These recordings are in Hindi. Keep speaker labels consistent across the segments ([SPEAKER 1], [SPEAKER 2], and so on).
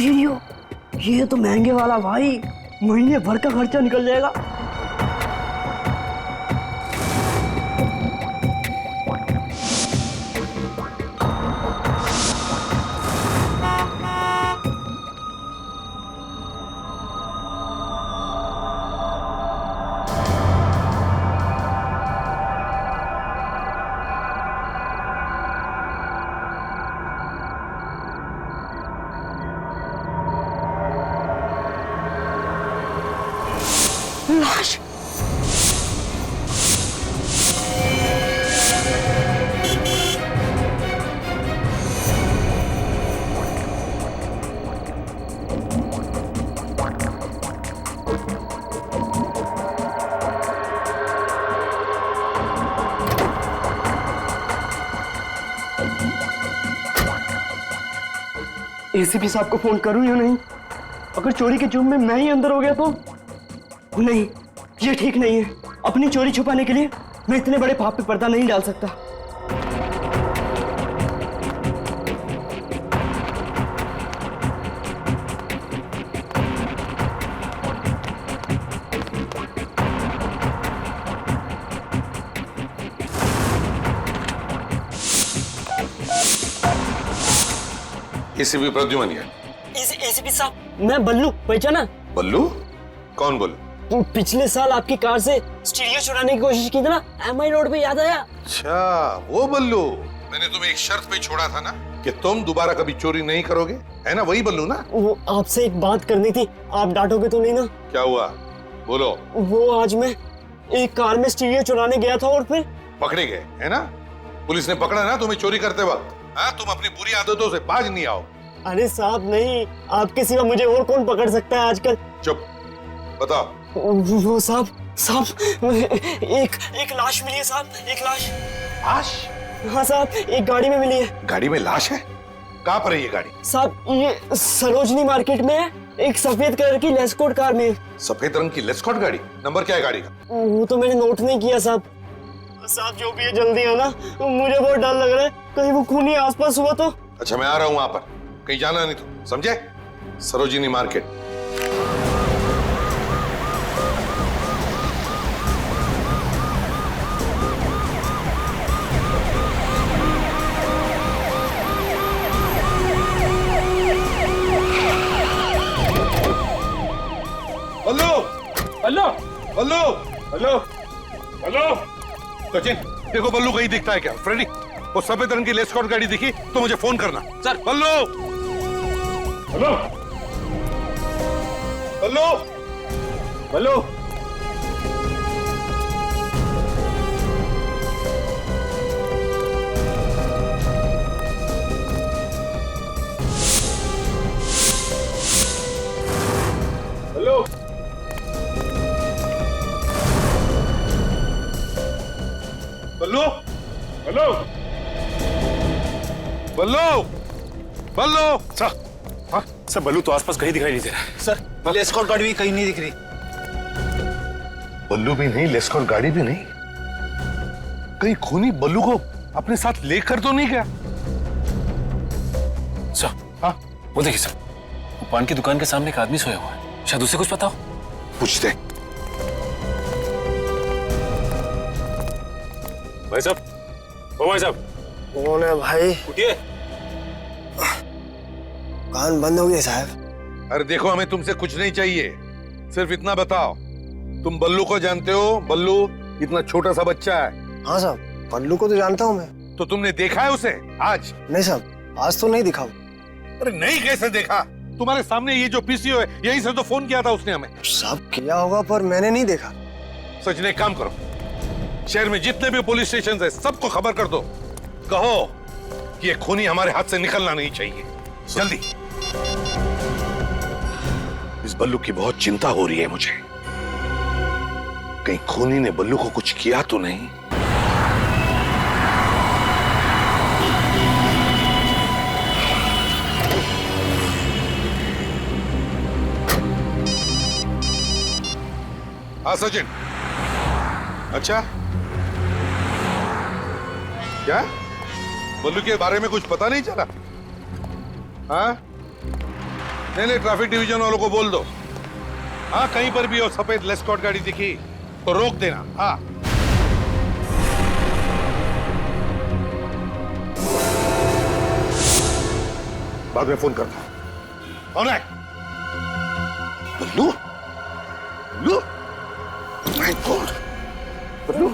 [SPEAKER 1] स्टीरियो, ये तो महंगे वाला भाई, महीने भर का खर्चा निकल जाएगा। लाश। एसीपी साहब को फोन करूं या नहीं? अगर चोरी के जुर्म में मैं ही अंदर हो गया तो? नहीं, ये ठीक नहीं है। अपनी चोरी छुपाने के लिए मैं इतने बड़े पाप पे पर्दा नहीं डाल सकता।
[SPEAKER 2] एसीपी प्रद्युमन है।
[SPEAKER 1] एसीपी साहब, मैं बल्लू, पहचाना?
[SPEAKER 2] बल्लू? कौन बल्लू?
[SPEAKER 1] पिछले साल आपकी कार से स्टीरियो चुराने की कोशिश की थी ना, एमआई रोड पे, याद आया?
[SPEAKER 2] अच्छा, वो बल्लू। मैंने तुम्हें एक शर्त पे छोड़ा था ना कि तुम दोबारा कभी चोरी नहीं करोगे, है ना? वही बल्लू ना?
[SPEAKER 1] वो आपसे एक बात करनी थी, आप डांटोगे तो नहीं ना?
[SPEAKER 2] क्या हुआ, बोलो।
[SPEAKER 1] वो आज मैं एक कार में स्टीरियो चुराने गया था और फिर
[SPEAKER 2] पकड़े गए, है ना? पुलिस ने पकड़ा ना तुम्हें चोरी करते वक्त। हाँ, तुम अपनी बुरी आदतों से बाज नहीं आओ।
[SPEAKER 1] अरे साहब नहीं, आपके सिवा मुझे और कौन पकड़ सकता है आजकल?
[SPEAKER 2] चुप, बताओ।
[SPEAKER 1] वो साहब एक लाश मिली है साहब, एक लाश।
[SPEAKER 2] लाश?
[SPEAKER 1] हाँ साहब, एक गाड़ी में मिली है।
[SPEAKER 2] गाड़ी में लाश है? कहाँ पर है ये गाड़ी?
[SPEAKER 1] साहब, ये सरोजनी मार्केट में है, एक सफेद कलर की लेस्कोट कार में।
[SPEAKER 2] सफेद रंग की लेस्कॉट गाड़ी? नंबर क्या है गाड़ी का?
[SPEAKER 1] वो तो मैंने नोट नहीं किया साहब। साहब जो भी है जल्दी आना, मुझे बहुत डर लग रहा है, कहीं वो खूनी आसपास हुआ तो।
[SPEAKER 2] अच्छा, मैं आ रहा हूँ वहां पर, कहीं जाना नहीं तो, समझे? सरोजिनी मार्केट। बल्लू,
[SPEAKER 3] हेलो
[SPEAKER 2] बल्लू,
[SPEAKER 3] हेलो हेलो।
[SPEAKER 2] सचिन, देखो बल्लू कहीं दिखता है क्या? फ्रेडी, वो सफेद रंग की लेस्कॉट गाड़ी दिखी तो मुझे फोन करना।
[SPEAKER 3] सर।
[SPEAKER 2] बल्लू,
[SPEAKER 3] हेलो
[SPEAKER 2] बल्लू,
[SPEAKER 3] हेलो। हेलो
[SPEAKER 2] बल्लू,
[SPEAKER 3] हेलो।
[SPEAKER 2] बल्लू, बल्लू।
[SPEAKER 3] सर, हाँ सर, बल्लू तो आसपास कहीं दिखाई नहीं दे रहा।
[SPEAKER 4] सर, लेस्कॉट गाड़ी भी कहीं नहीं दिख रही।
[SPEAKER 2] बल्लू भी नहीं, लेस्कॉट गाड़ी भी नहीं। कहीं खूनी बल्लू को अपने साथ लेकर तो नहीं गया?
[SPEAKER 3] सर,
[SPEAKER 2] हाँ,
[SPEAKER 3] वो देखिए सर, वो पान की दुकान के सामने एक आदमी सोया हुआ है, शायद उसे कुछ पता हो।
[SPEAKER 2] पूछते।
[SPEAKER 3] भाई साहब, ओ भाई साहब,
[SPEAKER 4] कौन है भाई?
[SPEAKER 3] उठिए।
[SPEAKER 4] कान बंद हो गए साहब।
[SPEAKER 2] अरे देखो, हमें तुमसे कुछ नहीं चाहिए, सिर्फ इतना बताओ, तुम बल्लू को जानते हो? बल्लू इतना छोटा सा बच्चा है।
[SPEAKER 4] हाँ साहब, बल्लू को तो जानता हूँ मैं।
[SPEAKER 2] तो तुमने देखा है उसे आज?
[SPEAKER 4] नहीं साहब, आज तो नहीं दिखा।
[SPEAKER 2] अरे नहीं, कैसे देखा? तुम्हारे सामने ये जो पीसीओ है, यहीं से तो फोन किया था उसने हमें।
[SPEAKER 4] सब किया होगा पर मैंने नहीं देखा।
[SPEAKER 2] सच ने एक काम करो, शहर में जितने भी पुलिस स्टेशन है सबको खबर कर दो, कहो कि ये खूनी हमारे हाथ से निकलना नहीं चाहिए, जल्दी। इस बल्लू की बहुत चिंता हो रही है मुझे, कहीं खूनी ने बल्लू को कुछ किया तो नहीं। हाँ सचिन। अच्छा, क्या बल्लू के बारे में कुछ पता नहीं चला? हाँ, नहीं, ट्रैफिक डिवीजन वालों को बोल दो। हाँ, कहीं पर भी हो सफेद लेस्कॉट गाड़ी दिखी तो रोक देना। हाँ, बाद में फोन करता हूं। कौन है? बल्लू? बल्लू? My God! बल्लू?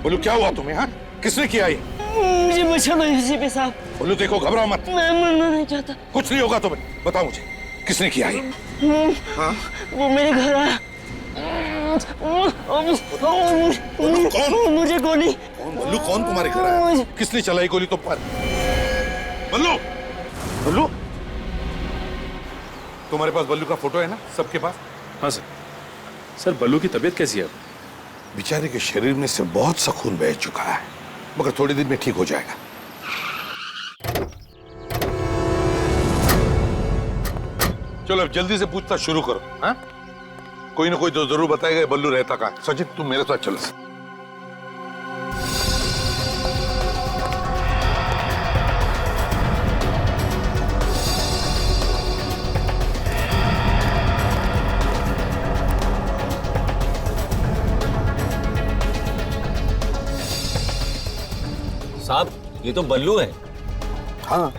[SPEAKER 2] बल्लू, क्या हुआ तुम्हें? हाँ, किसने किया ये?
[SPEAKER 1] मुझे बचा लो एसीपी साहब।
[SPEAKER 2] बल्लू देखो, घबराओ मत।
[SPEAKER 1] मैं मरना नहीं चाहता।
[SPEAKER 2] कुछ नहीं होगा तुम्हें। बताओ मुझे, किसने किया ये? हाँ?
[SPEAKER 1] वो मेरे घर आया।
[SPEAKER 2] कौन?
[SPEAKER 1] मुझे गोली।
[SPEAKER 2] कौन बल्लू? कौन तुम्हारे घर आया? किसने चलाई गोली तुम पर? बल्लू? बल्लू? तुम्हारे पास बल्लू का फोटो है ना? सबके पास?
[SPEAKER 3] हाँ सर। सर, बल्लू की तबीयत कैसी है अब?
[SPEAKER 2] बेचारे के शरीर में से बहुत सा खून बह चुका है, मगर थोड़ी देर में ठीक हो जाएगा। चलो अब जल्दी से पूछताछ शुरू करो। हाँ? कोई ना कोई तो जरूर बताएगा बल्लू रहता कहाँ। सचिन, तुम मेरे साथ चलो।
[SPEAKER 5] साहब, ये तो बल्लू है।
[SPEAKER 2] हाँ,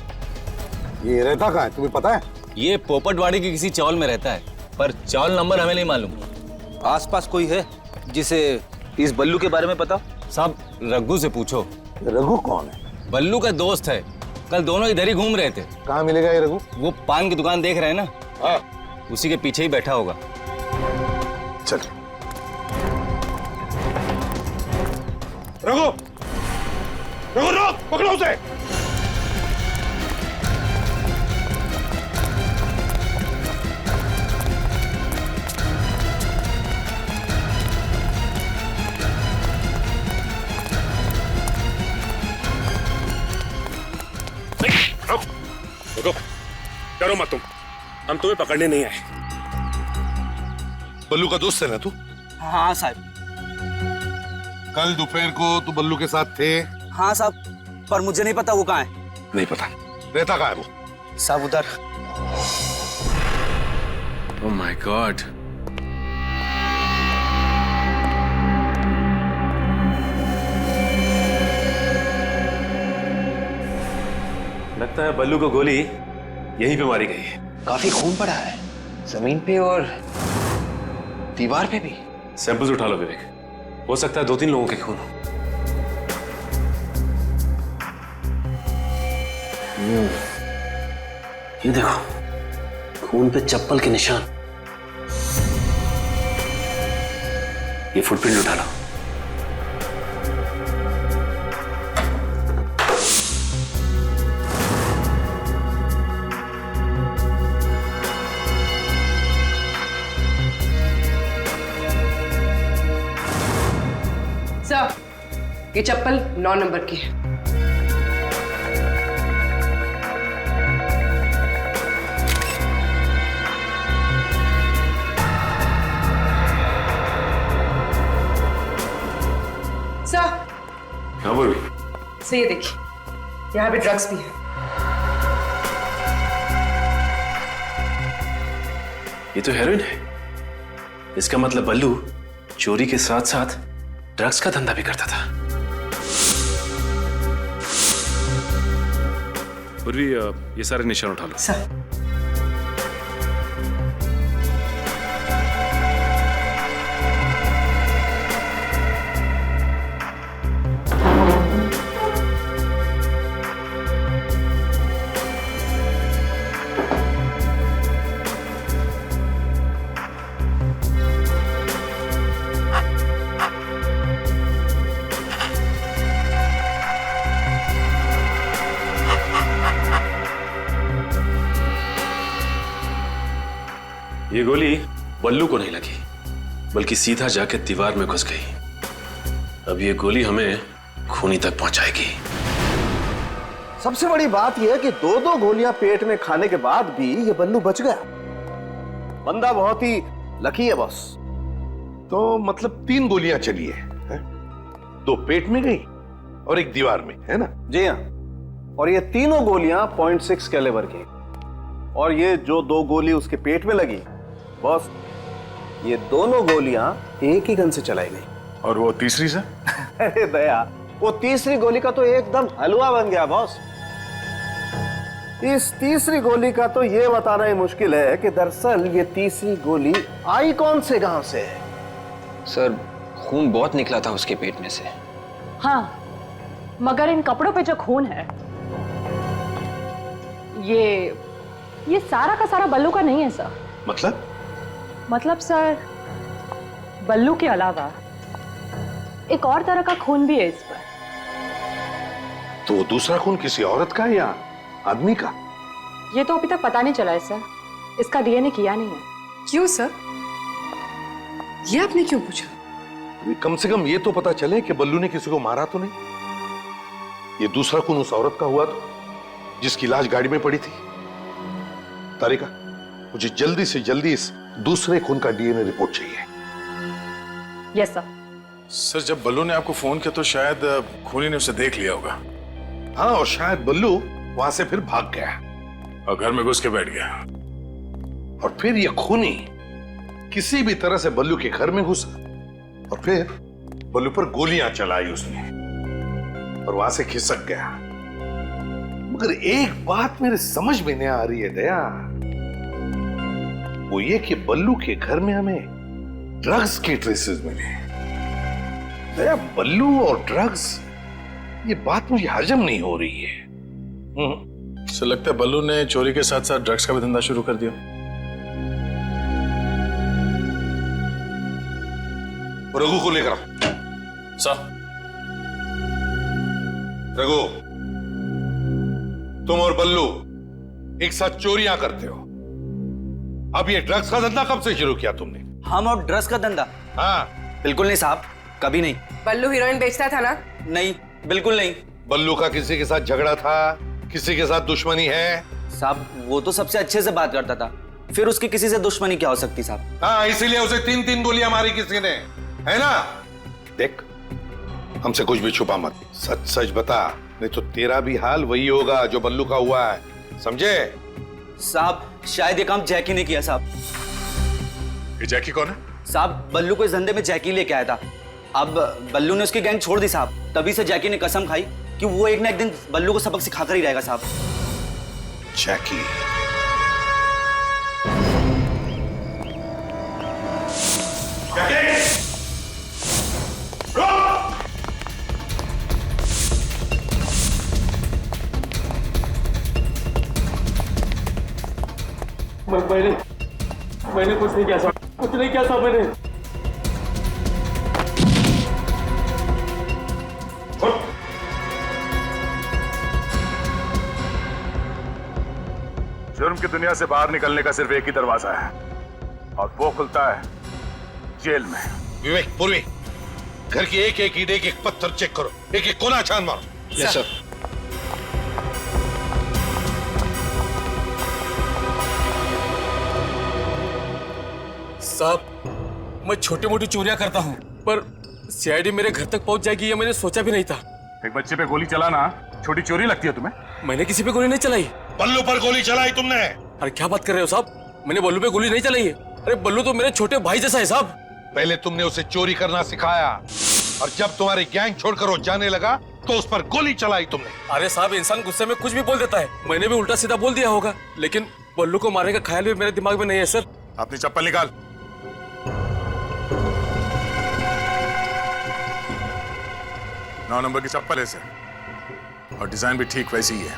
[SPEAKER 2] ये रहता कहाँ है तुम्हें पता है?
[SPEAKER 5] ये पोपटवाड़ी के किसी चौल में रहता है, पर चौल नंबर हमें नहीं मालूम।
[SPEAKER 6] आसपास कोई है जिसे इस बल्लू के बारे में पता?
[SPEAKER 5] साहब, रघु से पूछो।
[SPEAKER 2] रघु कौन है?
[SPEAKER 5] बल्लू का दोस्त है, कल दोनों इधर ही घूम रहे थे।
[SPEAKER 2] कहाँ मिलेगा ये रघु?
[SPEAKER 5] वो पान की दुकान देख रहे हैं ना,
[SPEAKER 2] हाँ,
[SPEAKER 5] उसी के पीछे ही बैठा होगा।
[SPEAKER 2] चल। रघु! रघु, रोक! पकड़ो उसे!
[SPEAKER 3] रुको, डरो मत तुम, हम तुम्हें पकड़ने नहीं आए।
[SPEAKER 2] बल्लू का दोस्त है ना तू?
[SPEAKER 6] हाँ साहब।
[SPEAKER 2] कल दोपहर को तू बल्लू के साथ थे?
[SPEAKER 6] हाँ साहब, पर मुझे नहीं पता वो कहाँ है।
[SPEAKER 2] नहीं पता। रहता कहाँ है वो?
[SPEAKER 4] साहब उधर।
[SPEAKER 3] Oh my God. लगता है बल्लू को गोली यहीं पे मारी गई है।
[SPEAKER 7] काफी खून पड़ा है जमीन पे और दीवार पे भी।
[SPEAKER 3] सैंपल्स उठा लो विवेक, हो सकता है 2-3 लोगों के खून हो।
[SPEAKER 7] ये देखो, खून पे चप्पल के निशान। ये फुटप्रिंट उठा लो।
[SPEAKER 8] सर, ये चप्पल 9 नंबर की है। सर,
[SPEAKER 3] हाँ बोल।
[SPEAKER 8] सर ये देखिए, यहाँ पे ड्रग्स भी है।
[SPEAKER 3] ये तो हेरोइन है। इसका मतलब बल्लू चोरी के साथ साथ ड्रग्स का धंधा भी करता था। पूर्वी, ये सारे निशान उठा लो।
[SPEAKER 8] सर,
[SPEAKER 3] ये गोली बल्लू को नहीं लगी, बल्कि सीधा जाके दीवार में घुस गई। अब ये गोली हमें खूनी तक पहुंचाएगी।
[SPEAKER 4] सबसे बड़ी बात यह है कि 2-2 गोलियां पेट में खाने के बाद भी ये बल्लू बच गया। बंदा बहुत ही लकी है बॉस।
[SPEAKER 2] तो मतलब 3 गोलियां चली है? 2 पेट में गई और 1 दीवार में, है ना?
[SPEAKER 4] जी हाँ, और ये तीनों गोलियां 0.6 कैलिबर की। और ये जो 2 गोली उसके पेट में लगी, बॉस, ये दोनों गोलियां एक ही गन से चलाई गई।
[SPEAKER 9] और वो तीसरी से?
[SPEAKER 4] अरे दया, वो तीसरी गोली का तो एकदम हलवा बन गया बॉस। इस तीसरी गोली का तो ये बताना ही मुश्किल है कि दरअसल ये तीसरी गोली आई कौन से गांव से है।
[SPEAKER 7] सर, खून बहुत निकला था उसके पेट में से।
[SPEAKER 10] हाँ, मगर इन कपड़ों पे जो खून है ये सारा का सारा बल्लू का नहीं है सर। मतलब सर, बल्लू के अलावा एक और तरह का खून भी है इस पर।
[SPEAKER 2] तो वो दूसरा खून किसी औरत का है या आदमी का?
[SPEAKER 10] ये तो अभी तक पता नहीं चला है सर, इसका डीएनए किया नहीं है।
[SPEAKER 8] क्यों सर? ये आपने क्यों पूछा?
[SPEAKER 2] कम से कम ये तो पता चले कि बल्लू ने किसी को मारा तो नहीं। ये दूसरा खून उस औरत का हुआ तो जिसकी लाश गाड़ी में पड़ी थी। तारिका, मुझे जल्दी से जल्दी इस दूसरे खून का डीएनए रिपोर्ट चाहिए।
[SPEAKER 10] Yes sir.
[SPEAKER 9] सर, जब बल्लू ने आपको फोन किया तो शायद खूनी ने उसे देख लिया होगा।
[SPEAKER 2] हाँ, और शायद बल्लू वहां से फिर भाग गया
[SPEAKER 9] और घर में घुस के बैठ गया।
[SPEAKER 2] और फिर ये खूनी किसी भी तरह से बल्लू के घर में घुसा और फिर बल्लू पर गोलियां चलाई उसने और वहां से खिसक गया। मगर एक बात मेरे समझ में नहीं आ रही है दया, वो ये कि बल्लू के घर में हमें ड्रग्स के ट्रेसेस मिले। दया, बल्लू और ड्रग्स, ये बात मुझे हजम नहीं हो रही है।
[SPEAKER 9] सर, लगता है बल्लू ने चोरी के साथ साथ ड्रग्स का भी धंधा शुरू कर दिया।
[SPEAKER 2] रघु को लेकर आओ।
[SPEAKER 9] सर।
[SPEAKER 2] रघु, तुम और बल्लू एक साथ चोरियां करते हो। अब ये ड्रग्स का धंधा कब से शुरू किया तुमने?
[SPEAKER 6] हम और ड्रग्स का धंधा?
[SPEAKER 2] हाँ।
[SPEAKER 6] बिल्कुल नहीं साहब, कभी नहीं।
[SPEAKER 8] बल्लू हीरोइन बेचता था ना?
[SPEAKER 6] नहीं, बिल्कुल नहीं।
[SPEAKER 2] बल्लू का किसी के साथ झगड़ा था, किसी के साथ दुश्मनी है?
[SPEAKER 6] साहब, वो तो सबसे अच्छे से बात करता था, फिर उसकी किसी से दुश्मनी क्या हो सकती साहब?
[SPEAKER 2] हाँ, इसीलिए उसे 3-3 गोलियां मारी किसी ने, है ना? देख, हमसे कुछ भी छुपा मत, सच सच बता, नहीं तो तेरा भी हाल वही होगा जो बल्लू का हुआ है, समझे?
[SPEAKER 6] साहब, शायद ये काम जैकी ने किया साहब।
[SPEAKER 9] ये जैकी कौन है?
[SPEAKER 6] साहब, बल्लू को इस धंधे में जैकी लेके आया था। अब बल्लू ने उसकी गैंग छोड़ दी साहब, तभी से जैकी ने कसम खाई कि वो एक ना एक दिन बल्लू को सबक सिखाकर ही रहेगा साहब।
[SPEAKER 2] जैकी?
[SPEAKER 1] मैंने कुछ नहीं किया साहब, कुछ नहीं किया साहब मैंने।
[SPEAKER 9] जुर्म की दुनिया से बाहर निकलने का सिर्फ एक ही दरवाजा है और वो खुलता है जेल में।
[SPEAKER 2] विवेक, पूर्वी, घर की एक एक ईंट, एक एक पत्थर चेक करो, एक एक कोना छान मारो।
[SPEAKER 7] Yes sir.
[SPEAKER 5] साहब, मैं छोटी मोटी चोरियां करता हूं, पर सीआईडी मेरे घर तक पहुंच जाएगी ये मैंने सोचा भी नहीं था।
[SPEAKER 9] एक बच्चे पे गोली चलाना छोटी चोरी लगती है तुम्हें?
[SPEAKER 5] मैंने किसी पे गोली नहीं चलाई।
[SPEAKER 2] बल्लू पर गोली चलाई तुमने?
[SPEAKER 5] अरे क्या बात कर रहे हो साहब, मैंने बल्लू पे गोली नहीं चलाई है। अरे बल्लू तो मेरे छोटे भाई जैसा है साहब।
[SPEAKER 2] पहले तुमने उसे चोरी करना सिखाया और जब तुम्हारी गैंग छोड़कर वो जाने लगा तो उस पर गोली चलाई तुमने।
[SPEAKER 5] अरे साहब, इंसान गुस्से में कुछ भी बोल देता है, मैंने भी उल्टा सीधा बोल दिया होगा, लेकिन बल्लू को मारने का ख्याल भी मेरे दिमाग में नहीं है सर।
[SPEAKER 9] अपनी चप्पल निकाल। नौ नंबर की चप्पल है सर, और डिजाइन भी ठीक वैसी ही है।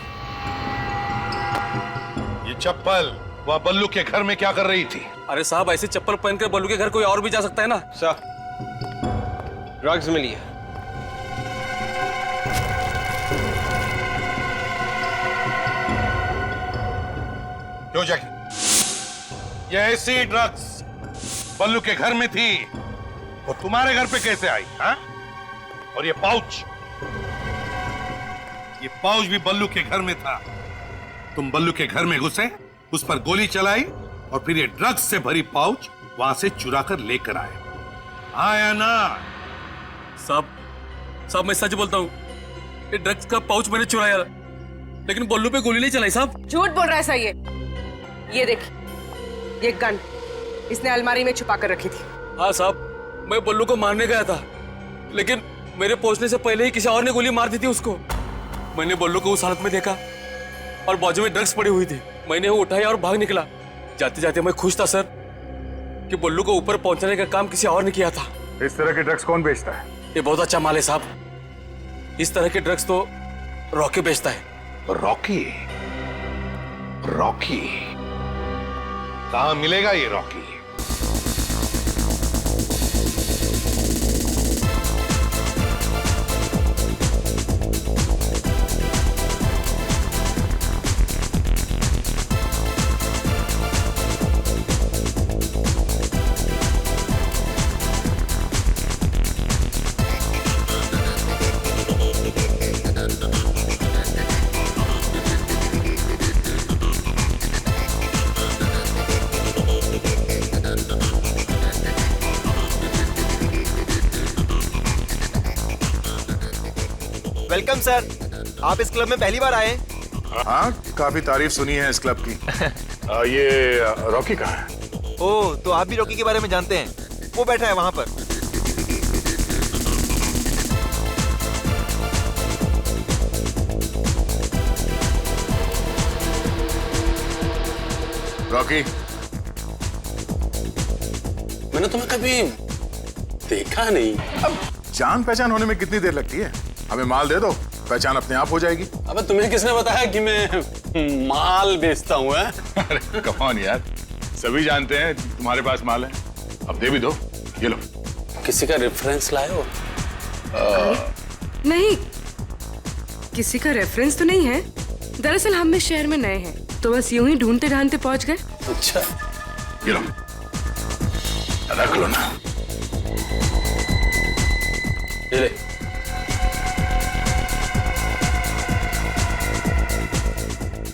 [SPEAKER 2] ये चप्पल वह बल्लू के घर में क्या कर रही थी?
[SPEAKER 5] अरे साहब, ऐसी चप्पल पहनकर बल्लू के घर कोई और भी जा सकता है ना?
[SPEAKER 7] सर, ड्रग्स मिली है।
[SPEAKER 2] क्यों जैकी? ये ऐसी ड्रग्स बल्लू के घर में थी, वो तुम्हारे घर पे कैसे आई? हाँ? और ये पाउच भी बल्लू के घर में था। तुम बल्लू के घर में घुसे, उस पर गोली चलाई और फिर ये ड्रग्स से भरी पाउच वहां से चुरा कर लेकर आए, आया ना?
[SPEAKER 5] साहब मैं सच बोलता हूँ, ये ड्रग्स का पाउच मैंने चुराया, लेकिन बल्लू पे गोली नहीं चलाई साहब।
[SPEAKER 8] झूठ बोल रहा है सर ये। ये देख, ये गन इसने अलमारी में छुपा कर रखी थी।
[SPEAKER 5] हाँ साहब, मैं बल्लू को मारने गया था, लेकिन मेरे पहुंचने से पहले ही किसी और ने गोली मार दी थी उसको। मैंने बल्लू को उस हालत में देखा और बाजू में ड्रग्स पड़ी हुई थी। मैंने वो उठाया और भाग निकला। जाते जाते मैं खुश था सर कि बल्लू को ऊपर पहुंचाने का काम किसी और ने किया था।
[SPEAKER 9] इस तरह के ड्रग्स कौन बेचता है?
[SPEAKER 5] ये बहुत अच्छा माल है साहब। इस तरह के ड्रग्स तो रॉकी बेचता है।
[SPEAKER 2] रॉकी? रॉकी कहां मिलेगा ये रॉकी?
[SPEAKER 7] वेलकम सर, आप इस क्लब में पहली बार आए?
[SPEAKER 9] हाँ, काफी तारीफ सुनी है इस क्लब की। ये रॉकी कहाँ है?
[SPEAKER 7] ओह, तो आप भी रॉकी के बारे में जानते हैं? वो बैठा है वहां पर।
[SPEAKER 9] रॉकी,
[SPEAKER 3] मैंने तुम्हें कभी देखा नहीं।
[SPEAKER 9] अब जान पहचान होने में कितनी देर लगती है? हमें माल दे दो, पहचान अपने आप हो जाएगी।
[SPEAKER 3] अबे तुम्हें किसने बताया कि मैं माल बेचता हूँ?
[SPEAKER 9] अरे कम ऑन यार, सभी जानते हैं तुम्हारे पास माल है। अब दे भी दो, ये लो।
[SPEAKER 3] किसी का रेफरेंस लाए हो?
[SPEAKER 8] नहीं, किसी का रेफरेंस तो नहीं है। दरअसल हम इस शहर में नए हैं, तो बस यूं ही ढूंढते ढांढते पहुंच गए।
[SPEAKER 3] अच्छा,
[SPEAKER 9] ये लो, रख लो ना।
[SPEAKER 3] ये ले।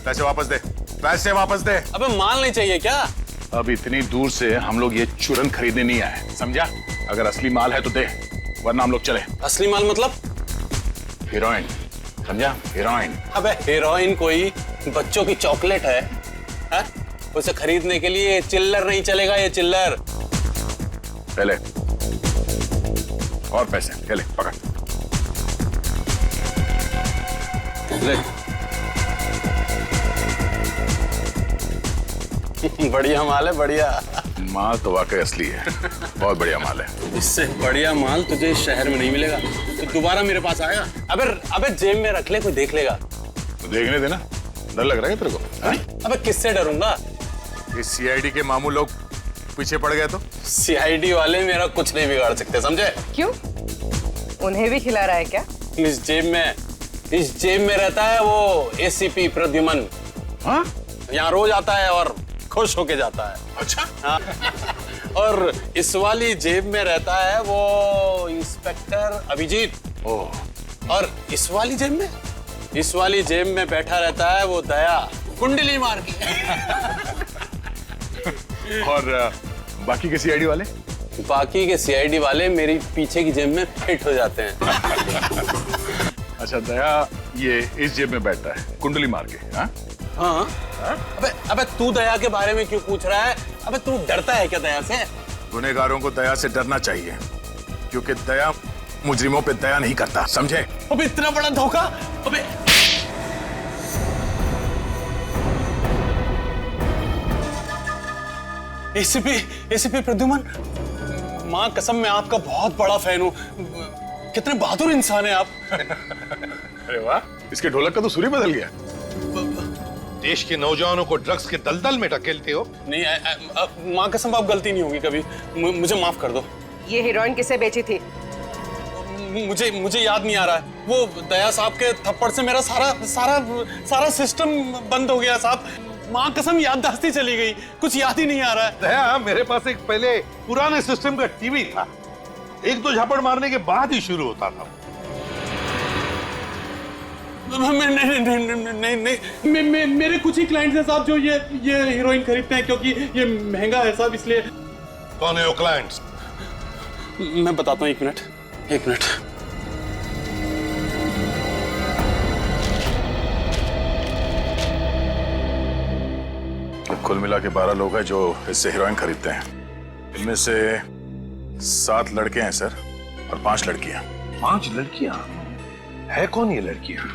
[SPEAKER 9] पैसे वापस दे, पैसे वापस दे।
[SPEAKER 3] अबे माल नहीं चाहिए क्या?
[SPEAKER 9] अब इतनी दूर से हम लोग ये चूरन खरीदने नहीं आए, समझा? अगर असली माल है तो दे, वरना हम लोग चले।
[SPEAKER 3] असली माल मतलब?
[SPEAKER 9] हीरोइन, समझा? हीरोइन।
[SPEAKER 3] अबे हीरोइन कोई बच्चों की चॉकलेट है? उसे खरीदने के लिए चिल्लर नहीं चलेगा, ये चिल्लर।
[SPEAKER 9] पहले और पैसे, पहले पकड़।
[SPEAKER 3] ले। बढ़िया माल है, बढ़िया।
[SPEAKER 9] माल तो वाकई असली है, बहुत बढ़िया माल है।
[SPEAKER 3] इससे बढ़िया माल तुझे इस शहर में नहीं मिलेगा। तो दोबारा मेरे पास आएगा? अबे जेब में रख ले, कोई देख लेगा
[SPEAKER 9] तो देखने देना। डर लग रहा है तेरे को?
[SPEAKER 3] अबे किससे डरूंगा?
[SPEAKER 9] इस सीआईडी के मामू लोग पीछे पड़ गए तो?
[SPEAKER 3] सीआईडी वाले मेरा कुछ नहीं बिगाड़ सकते, समझे?
[SPEAKER 8] क्यों? उन्हें भी खिला रहा है क्या?
[SPEAKER 3] इस जेब में रहता है वो एसीपी प्रद्युमन।
[SPEAKER 9] हाँ?
[SPEAKER 3] यहाँ रोज आता है और खुश होके जाता है।
[SPEAKER 9] अच्छा?
[SPEAKER 3] हाँ। और इस वाली जेब में रहता है वो इंस्पेक्टर अभिजीत।
[SPEAKER 9] ओह।
[SPEAKER 3] और इस वाली जेब में बैठा रहता है वो दया, कुंडली मार के।
[SPEAKER 9] और बाकी के सीआईडी वाले?
[SPEAKER 3] बाकी के सीआईडी वाले मेरी पीछे की जेब में फिट हो जाते हैं।
[SPEAKER 9] अच्छा, दया ये इस जेब में बैठता है कुंडली मार के? हाँ?
[SPEAKER 3] हाँ? अबे तू दया के बारे में क्यों पूछ रहा है? अबे तू डरता है क्या दया से?
[SPEAKER 9] गुनहगारों को दया से डरना चाहिए, क्योंकि दया मुजरिमों पे दया नहीं करता, समझे?
[SPEAKER 3] अबे इतना बड़ा धोखा! अबे एसीपी प्रद्युमन, माँ कसम मैं आपका बहुत बड़ा फैन हूँ। कितने बहादुर इंसान हैं आप।
[SPEAKER 9] अरे वाह, इसके ढोलक का तो सुर ही बदल गया।
[SPEAKER 2] देश के नौजवानों को ड्रग्स के दलदल में ढकेलते हो।
[SPEAKER 3] नहीं, माँ कसम आप गलती नहीं होगी कभी, मुझे माफ कर दो।
[SPEAKER 8] ये हीरोइन किसे बेची थी?
[SPEAKER 3] मुझे याद नहीं आ रहा है। वो दया साहब के थप्पड़ से मेरा सारा सिस्टम बंद हो गया साहब। माँ कसम याददाश्ती चली गई, कुछ याद ही नहीं आ रहा है।
[SPEAKER 2] दया, मेरे पास एक पहले पुराने सिस्टम का टीवी था, एक दो झापड़ मारने के बाद ही शुरू होता था।
[SPEAKER 3] नहीं, मेरे कुछ ही क्लाइंट्स हैं साहब जो ये हीरोइन खरीदते हैं, क्योंकि ये महंगा है साहब, इसलिए।
[SPEAKER 2] कौन है वो क्लाइंट्स?
[SPEAKER 3] मैं बताता हूँ, एक मिनट।
[SPEAKER 9] कुल मिला के 12 लोग हैं जो इससे हीरोइन खरीदते हैं। इनमें से 7 लड़के हैं सर और 5 लड़कियां।
[SPEAKER 2] 5 लड़कियां? है कौन ये लड़कियां?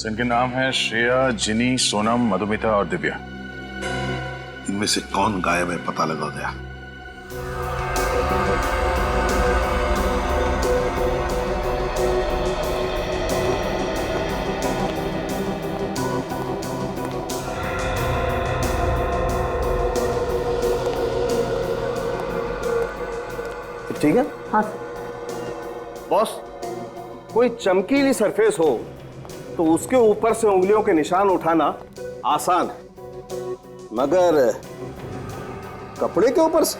[SPEAKER 9] इनके नाम है श्रेया, जिनी, सोनम, मधुमिता और दिव्या।
[SPEAKER 2] इनमें से कौन गायब है पता लगा गया?
[SPEAKER 4] ठीक है
[SPEAKER 10] हाँ
[SPEAKER 4] बॉस, कोई चमकीली सरफेस हो तो उसके ऊपर से उंगलियों के निशान उठाना आसान है, मगर कपड़े के ऊपर से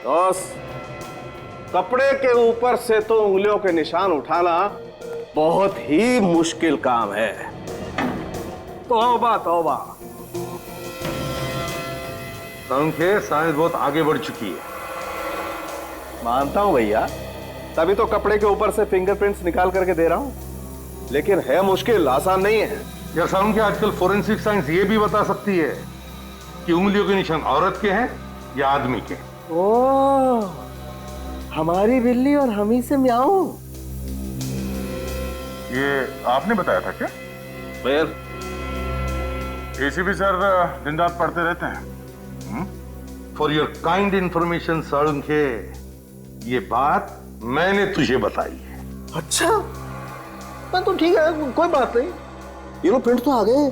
[SPEAKER 4] बॉस, कपड़े के ऊपर से तो उंगलियों के निशान उठाना बहुत ही मुश्किल काम है। तौबा तौबा।
[SPEAKER 2] साइंस बहुत आगे बढ़ चुकी है।
[SPEAKER 4] मानता हूं भैया, तभी तो कपड़े के ऊपर से फिंगरप्रिंट्स निकाल करके दे रहा हूं, लेकिन है मुश्किल, आसान नहीं है।
[SPEAKER 2] यार साउंड के आजकल फोरेंसिक साइंस ये भी बता सकती है कि उंगलियों के निशान औरत के हैं या आदमी के।
[SPEAKER 4] ओ, हमारी बिल्ली और हम ही से म्याऊं।
[SPEAKER 9] ये आपने बताया था क्या?
[SPEAKER 4] फिर
[SPEAKER 9] एसीपी सर दिन रात पढ़ते रहते हैं।
[SPEAKER 2] For your kind information Salunkhe, ये बात मैंने तुझे बताई है।
[SPEAKER 4] अच्छा, मैं तो ठीक है, कोई बात नहीं। ये लो प्रिंट तो आ गए।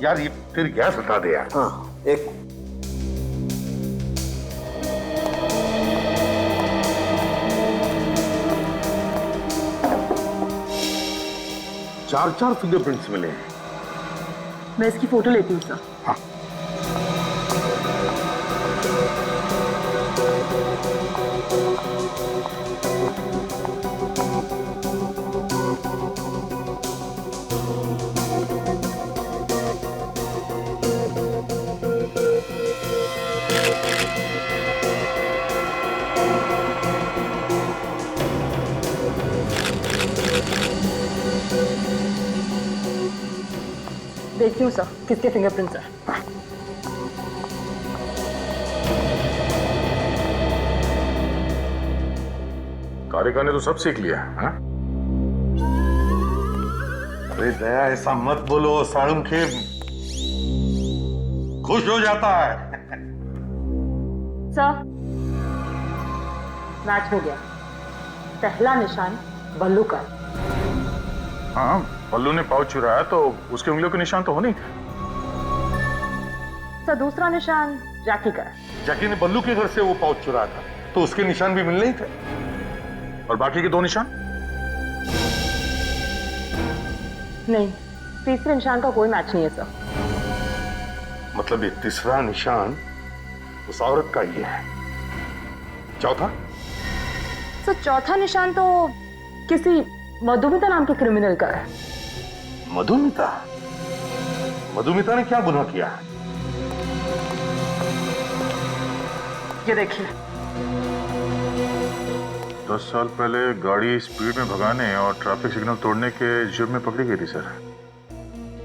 [SPEAKER 2] यार ये फिर गैस हटा दे यार।
[SPEAKER 4] हाँ, एक
[SPEAKER 2] 4 फिंगरप्रिंट्स मिले हैं।
[SPEAKER 10] मैं इसकी फोटो लेती हूँ सर।
[SPEAKER 2] हाँ।
[SPEAKER 10] देखती हूँ सर किसके फिंगरप्रिंट्स है।
[SPEAKER 9] कारिका ने तो सब सीख लिया है।
[SPEAKER 2] अरे दया, ऐसा मत बोलो, साळुंखे खुश हो जाता है।
[SPEAKER 10] सर मैच हो गया, पहला निशान बल्लू का।
[SPEAKER 9] हाँ, बल्लू ने पाउच चुराया तो उसके उंगलियों के निशान तो होने ही थे।
[SPEAKER 10] सर दूसरा निशान जैकी का है।
[SPEAKER 2] जैकी ने बल्लू के घर से वो पाउच चुराया था तो उसके निशान भी मिलने ही थे।
[SPEAKER 9] और बाकी के 2 निशान?
[SPEAKER 10] नहीं, तीसरे निशान का कोई मैच नहीं है सर।
[SPEAKER 2] मतलब ये तीसरा निशान उस औरत का ही है। चौथा?
[SPEAKER 10] सर चौथा निशान तो किसी मधुमिता नाम के क्रिमिनल का है।
[SPEAKER 2] मधुमिता? मधुमिता ने क्या गुनाह किया है?
[SPEAKER 10] ये देखिए,
[SPEAKER 9] 10 साल पहले गाड़ी स्पीड में भगाने और ट्रैफिक सिग्नल तोड़ने के जुर्म में पकड़ी गई थी सर,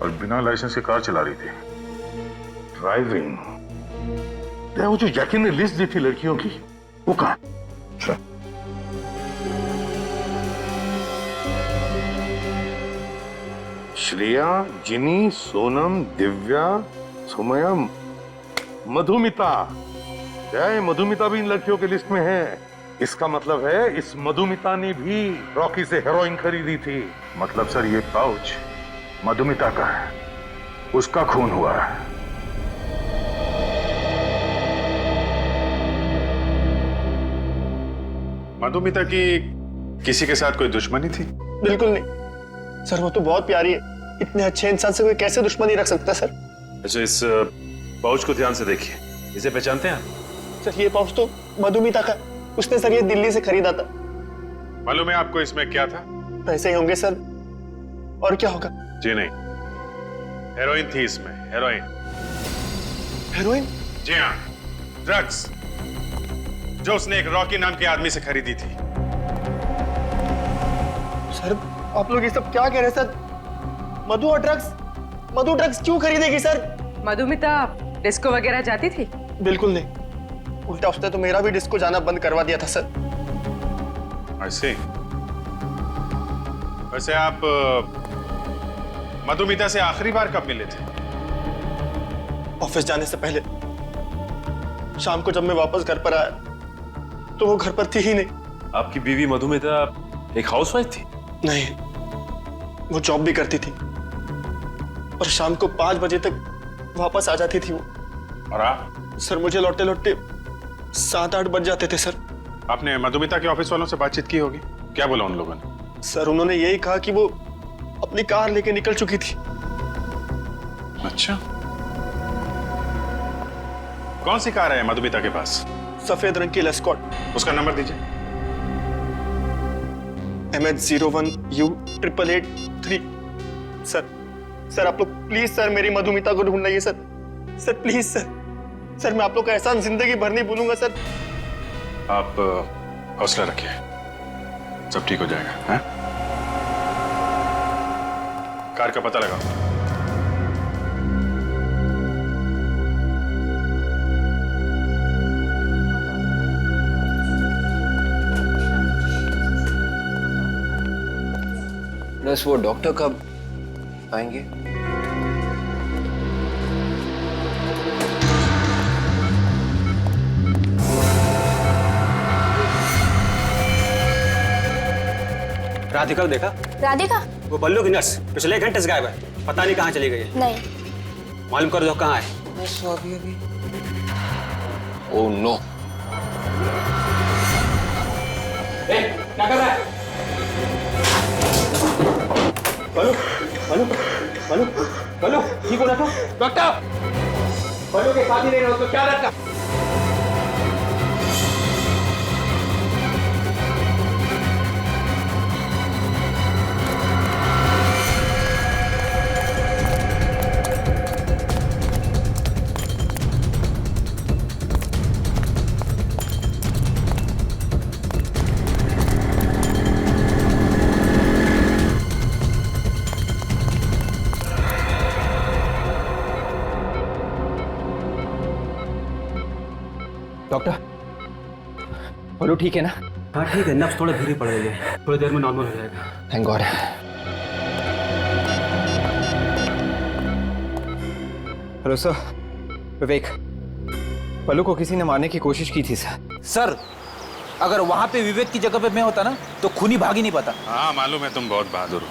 [SPEAKER 9] और बिना लाइसेंस के कार चला रही थी।
[SPEAKER 2] ड्राइविंग? वो जो जैकी ने लिस्ट दी थी लड़कियों की, वो कहां? श्रेया, जिनी, सोनम, दिव्या, सुमया, मधुमिता। मधुमिता भी इन लड़कियों के लिस्ट में है। इसका मतलब है इस मधुमिता ने भी रॉकी से हेरोइन खरीदी थी।
[SPEAKER 9] मतलब सर ये पाउच मधुमिता का है, उसका खून हुआ है। मधुमिता की किसी के साथ कोई दुश्मनी थी?
[SPEAKER 1] बिल्कुल नहीं सर, वो तो बहुत प्यारी है। इतने अच्छे इंसान से कोई कैसे दुश्मनी रख सकता है सर?
[SPEAKER 11] अच्छा, इस पाउच को ध्यान से देखिए, इसे पहचानते हैं?
[SPEAKER 1] सर ये पाउच तो मधुमिता का, उसने सर ये दिल्ली से खरीदा था।
[SPEAKER 9] मालूम है आपको इसमें क्या था?
[SPEAKER 1] पैसे ही होंगे सर, और क्या होगा?
[SPEAKER 11] जी नहीं, हेरोइन थी इसमें, हेरोइन।
[SPEAKER 1] हेरोइन?
[SPEAKER 11] जी हाँ, ड्रग्स, जो उसने एक रॉकी नाम के आदमी से खरीदी थी।
[SPEAKER 1] सर आप लोग ये सब क्या कह रहे हैं सर? मधु और ड्रग्स? मधु ड्रग्स क्यों खरीदेगी सर?
[SPEAKER 8] मधुमिता डिस्को वगैरह जाती थी?
[SPEAKER 1] बिल्कुल नहीं, उल्टा उसने तो मेरा भी डिस्को जाना बंद करवा दिया था सर।
[SPEAKER 11] ऐसे वैसे आप मधुमिता से आखिरी बार कब मिले थे?
[SPEAKER 1] ऑफिस जाने से पहले। शाम को जब मैं वापस घर पर आया तो वो घर पर थी ही नहीं।
[SPEAKER 12] आपकी बीवी मधुमिता एक हाउसवाइफ थी?
[SPEAKER 1] नहीं, वो जॉब भी करती थी और शाम को 5 बजे तक वापस आ जाती थी वो।
[SPEAKER 11] और आप?
[SPEAKER 1] सर मुझे लौटते लौटते 7-8 बज जाते थे सर।
[SPEAKER 11] आपने मधुमिता के ऑफिस वालों से बातचीत की होगी, क्या बोला उन लोगों ने?
[SPEAKER 1] सर उन्होंने यही कहा कि वो अपनी कार लेके निकल चुकी थी।
[SPEAKER 11] अच्छा, कौन सी कार है मधुमिता के पास?
[SPEAKER 1] सफेद रंग की लेस्कॉट।
[SPEAKER 11] उसका नंबर दीजिए।
[SPEAKER 1] MH01U8883। सर आप लोग प्लीज सर मेरी मधुमिता को ढूंढ लाइए सर प्लीज सर मैं आप लोग का एहसान जिंदगी भर नहीं भूलूंगा सर।
[SPEAKER 11] आप हौसला रखिए, सब ठीक हो जाएगा। हैं? कार का पता लगाओ।
[SPEAKER 7] प्लस वो डॉक्टर कब आएंगे?
[SPEAKER 6] राधिका को देखा?
[SPEAKER 13] राधिका?
[SPEAKER 6] वो बल्लू की नर्स पिछले 1 घंटे से गायब है, पता नहीं कहाँ चली गई है।
[SPEAKER 13] नहीं।
[SPEAKER 6] मालूम कर दो कहाँ है।
[SPEAKER 7] Oh no.
[SPEAKER 6] क्या कर रहा है? बल्लू ठीक हो रहा था? डॉक्टर बल्लू के साथ ही नहीं रहो तो क्या रखा?
[SPEAKER 7] डॉक्टर, बल्लू ठीक है ना?
[SPEAKER 6] हाँ ठीक है, नब्ज थोड़ा धीरे पड़ रही है, थोड़ी देर में नॉर्मल हो जाएगा।
[SPEAKER 7] Thank God. हेलो सर, विवेक, बल्लू को किसी ने मारने की कोशिश की थी सर।
[SPEAKER 14] सर अगर वहां पे विवेक की जगह पे मैं होता ना तो खूनी भाग ही नहीं पाता।
[SPEAKER 11] हाँ मालूम है, तुम बहुत बहादुर हो।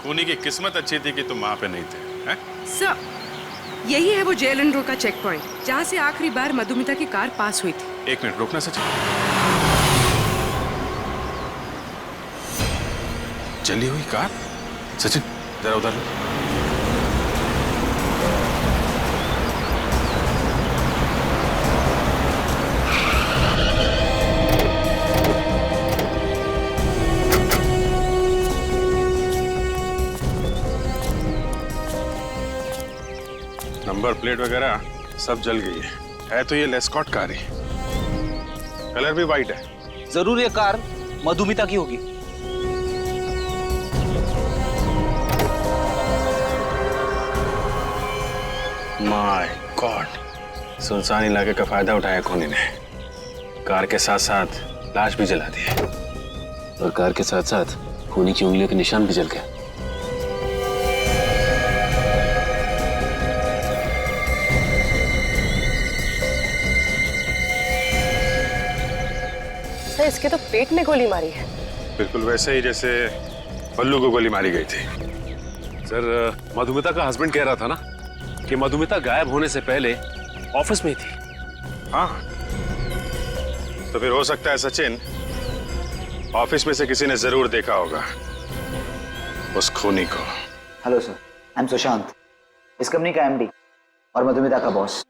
[SPEAKER 11] खूनी की किस्मत अच्छी थी कि तुम वहां पे नहीं थे। हैं?
[SPEAKER 8] सर यही है वो जेल एंड रो का चेक पॉइंट जहाँ से आखिरी बार मधुमिता की कार पास हुई थी।
[SPEAKER 11] 1 मिनट रुकना सचिन। जली हुई कार? सचिन जरा उधर लो। नंबर प्लेट वगैरह सब जल गई है तो ये लेस्कॉट कार ही, कलर भी वाइट है।
[SPEAKER 14] जरूर ये कार मधुमिता की होगी।
[SPEAKER 11] माय गॉड, सुनसान इलाके का फायदा उठाया खूनी ने। कार के साथ साथ लाश भी जला दी
[SPEAKER 5] और कार के साथ साथ खूनी की उंगलियों के निशान भी जल गए।
[SPEAKER 8] सर इसके तो पेट में गोली मारी है।
[SPEAKER 11] बिल्कुल वैसे ही जैसे बल्लू को गोली मारी गई थी।
[SPEAKER 5] सर मधुमिता का हस्बैंड कह रहा था ना कि मधुमिता गायब होने से पहले ऑफिस में ही थी।
[SPEAKER 11] हाँ तो फिर हो सकता है सचिन, ऑफिस में से किसी ने जरूर देखा होगा उस खूनी को।
[SPEAKER 6] Hello sir, I am Sushant, इस कंपनी का एमडी और मधुमिता का बॉस।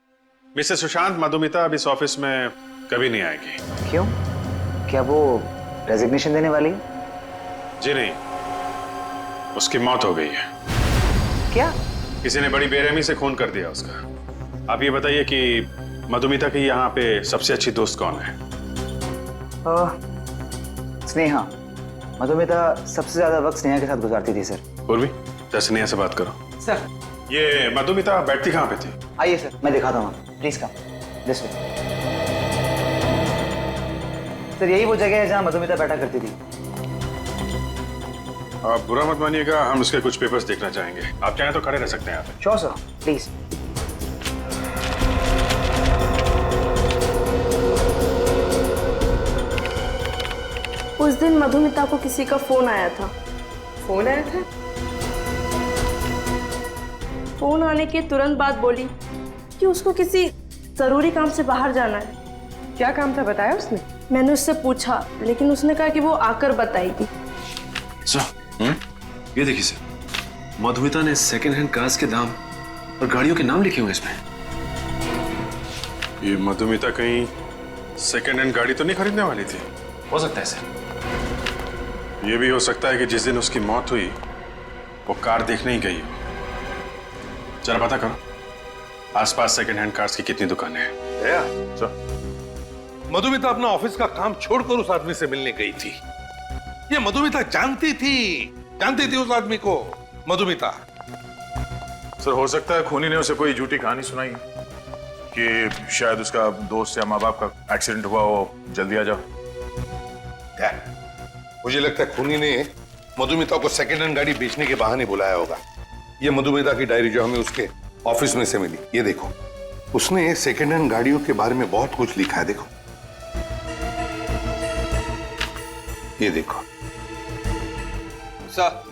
[SPEAKER 11] मिस्टर सुशांत, मधुमिता अब इस ऑफिस में कभी नहीं आएगी।
[SPEAKER 6] क्यों? क्या वो रेजिग्नेशन देने वाली है?
[SPEAKER 11] जी नहीं, उसकी मौत हो गई है।
[SPEAKER 6] क्या?
[SPEAKER 11] किसी ने बड़ी बेरहमी से खून कर दिया उसका। आप ये बताइए कि मधुमिता की यहाँ पे सबसे अच्छी दोस्त कौन है?
[SPEAKER 6] स्नेहा। मधुमिता सबसे ज्यादा वक्त स्नेहा के साथ गुजारती थी सर।
[SPEAKER 11] पूर्वी, जरा स्नेहा से बात करो।
[SPEAKER 14] सर
[SPEAKER 11] ये मधुमिता बैठती कहाँ पे थी?
[SPEAKER 6] आइए सर, मैं दिखाता हूँ, please come this way. Sir यही वो जगह है जहाँ मधुमिता बैठा करती थी।
[SPEAKER 11] आप बुरा मत मानिएगा, हम उसके कुछ पेपर्स देखना चाहेंगे। आप चाहें तो खड़े रह सकते हैं यहाँ पे।
[SPEAKER 6] Sure sir, please.
[SPEAKER 13] उस दिन मधुमिता को किसी का फोन आया था।
[SPEAKER 8] फोन आया था?
[SPEAKER 13] फोन आने के तुरंत बाद बोली कि उसको किसी जरूरी काम से बाहर जाना है।
[SPEAKER 8] क्या काम था बताया उसने?
[SPEAKER 13] मैंने उससे पूछा, लेकिन उसने कहा कि वो आकर बताएगी।
[SPEAKER 12] सर, ये देखिए सर, मधुमिता ने सेकंड हैंड कार्स के दाम और गाड़ियों के नाम लिखे हुए इसमें।
[SPEAKER 11] ये मधुमिता कहीं सेकंड हैंड गाड़ी तो नहीं खरीदने वाली थी?
[SPEAKER 12] हो सकता है सर।
[SPEAKER 11] ये भी हो सकता है कि जिस दिन उसकी मौत हुई वो कार देखने ही गई हो। जरा पता करो आसपास सेकंड हैंड कार्स की कितनी दुकानें हैं।
[SPEAKER 2] मधुमिता अपना ऑफिस का काम छोड़कर उस आदमी से मिलने गई थी। ये मधुमिता जानती थी उस आदमी को। मधुमिता
[SPEAKER 9] सर, हो सकता है खूनी ने उसे कोई झूठी कहानी सुनाई कि शायद उसका दोस्त या माँ बाप का एक्सीडेंट हुआ हो, जल्दी आ जाओ।
[SPEAKER 2] क्या? मुझे लगता है खूनी ने मधुमिता को सेकंड हैंड गाड़ी बेचने के बहाने बुलाया होगा। ये मधुमिता की डायरी जो हमें उसके ऑफिस में से मिली, ये देखो, उसने सेकंड हैंड गाड़ियों के बारे में बहुत कुछ लिखा है। देखो, ये देखो।
[SPEAKER 7] सर,